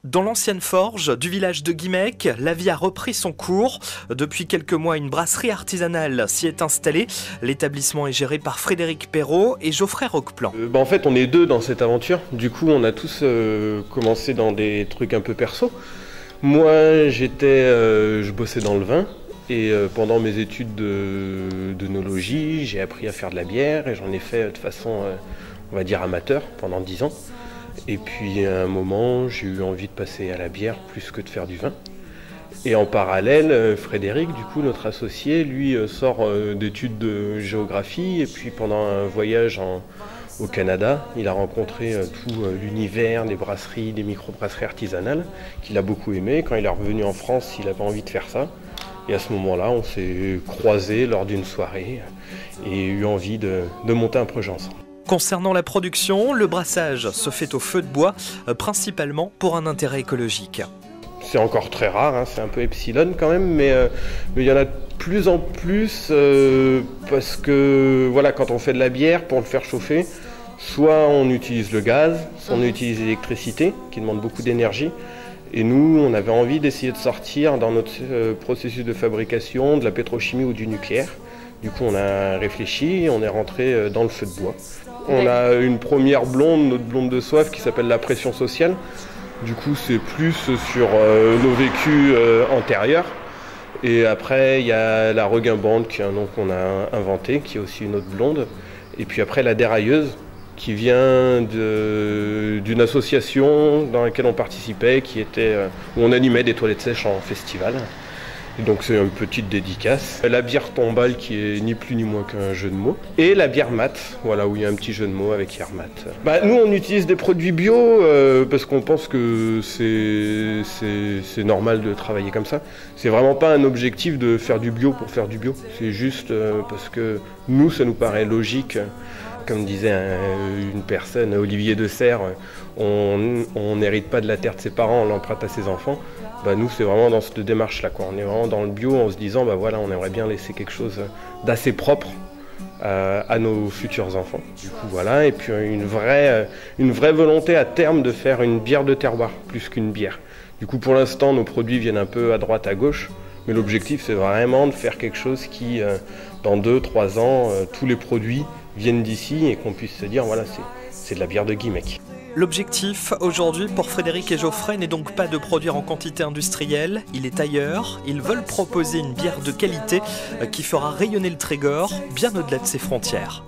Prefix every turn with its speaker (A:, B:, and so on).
A: Dans l'ancienne forge du village de Guimec, la vie a repris son cours. Depuis quelques mois, une brasserie artisanale s'y est installée. L'établissement est géré par Frédéric Perrault et Geoffrey Roqueplan.
B: En fait, on est deux dans cette aventure. Du coup, on a tous commencé dans des trucs un peu perso. Moi, je bossais dans le vin. Et pendant mes études d'œnologie, j'ai appris à faire de la bière. Et j'en ai fait de façon, on va dire, amateur pendant 10 ans. Et puis à un moment, j'ai eu envie de passer à la bière plus que de faire du vin. Et en parallèle, Frédéric, du coup, notre associé, lui sort d'études de géographie. Et puis pendant un voyage au Canada, il a rencontré tout l'univers des brasseries, des microbrasseries artisanales, qu'il a beaucoup aimé. Quand il est revenu en France, il avait envie de faire ça. Et à ce moment-là, on s'est croisés lors d'une soirée et eu envie de monter un projet ensemble.
A: Concernant la production, le brassage se fait au feu de bois, principalement pour un intérêt écologique.
B: C'est encore très rare, hein, c'est un peu epsilon quand même, mais il y en a de plus en plus parce que voilà, quand on fait de la bière, pour le faire chauffer, soit on utilise le gaz, soit on utilise l'électricité, qui demande beaucoup d'énergie. Et nous, on avait envie d'essayer de sortir dans notre processus de fabrication de la pétrochimie ou du nucléaire. Du coup, on a réfléchi et on est rentré dans le feu de bois. On a une première blonde, notre blonde de soif, qui s'appelle la pression sociale. Du coup, c'est plus sur nos vécus antérieurs. Et après, il y a la reguimbande, qui est un nom qu'on a inventé, qui est aussi une autre blonde. Et puis après, la dérailleuse, qui vient d'une association dans laquelle on participait, où on animait des toilettes sèches en festival. Et donc c'est une petite dédicace. La bière tombale qui est ni plus ni moins qu'un jeu de mots. Et la bière mat, voilà, où il y a un petit jeu de mots avec Yermat. Nous on utilise des produits bio parce qu'on pense que c'est normal de travailler comme ça. C'est vraiment pas un objectif de faire du bio pour faire du bio. C'est juste parce que nous ça nous paraît logique. Comme disait une personne, Olivier de Serres, on n'hérite pas de la terre de ses parents, on l'emprunte à ses enfants. Nous, c'est vraiment dans cette démarche-là, quoi. On est vraiment dans le bio en se disant, voilà, on aimerait bien laisser quelque chose d'assez propre à nos futurs enfants. Du coup, voilà, et puis une vraie volonté à terme de faire une bière de terroir, plus qu'une bière. Du coup, pour l'instant, nos produits viennent un peu à droite, à gauche, mais l'objectif, c'est vraiment de faire quelque chose qui, dans 2-3 ans, tous les produits viennent d'ici et qu'on puisse se dire, voilà, c'est de la bière de Guimec.
A: L'objectif aujourd'hui pour Frédéric et Geoffrey n'est donc pas de produire en quantité industrielle, il est ailleurs. Ils veulent proposer une bière de qualité qui fera rayonner le Trégor bien au-delà de ses frontières.